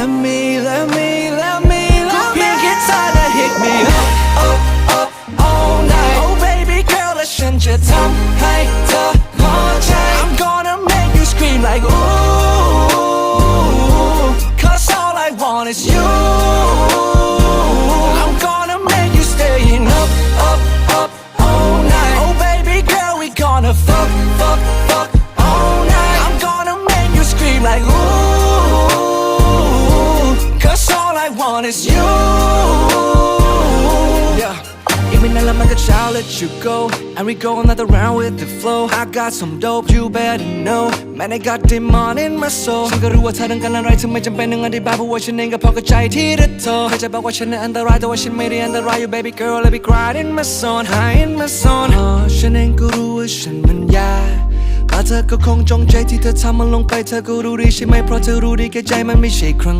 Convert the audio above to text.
let meเพียงแค่เธอนะ hit me up all night oh baby girl และฉันจะทำให้เธอพอใจ I'm gonna make you scream like ooh cause all I want is you I'm gonna make you staying up all night oh baby girl we gonna fuck all night I'm gonna make you scream like ooh cause all I want is you yeahอีกไม่นานแล้วมันก็เช้า let you go and we go another round with the flow I got some dope you better know man I got demon in my soul ฉันก็รู้ว่าเธอต้องการอะไรถึงไม่จำเป็นต้องอธิบายเพราะว่าฉันเองก็พอเข้าใจที่เธอโทรเคยจะบอกว่าฉันนั้นอันตรายแต่ว่าฉันไม่ได้อันตราย you baby girl let me cry in my zone high in my zone ฉันเองก็รู้ว่าฉันมันยากแต่เธอก็คงจงใจที่เธอทำมันลงไปเธอก็รู้ดีใช่ไหมเพราะเธอรู้ดีแก่ใจมันไม่ใช่ครั้ง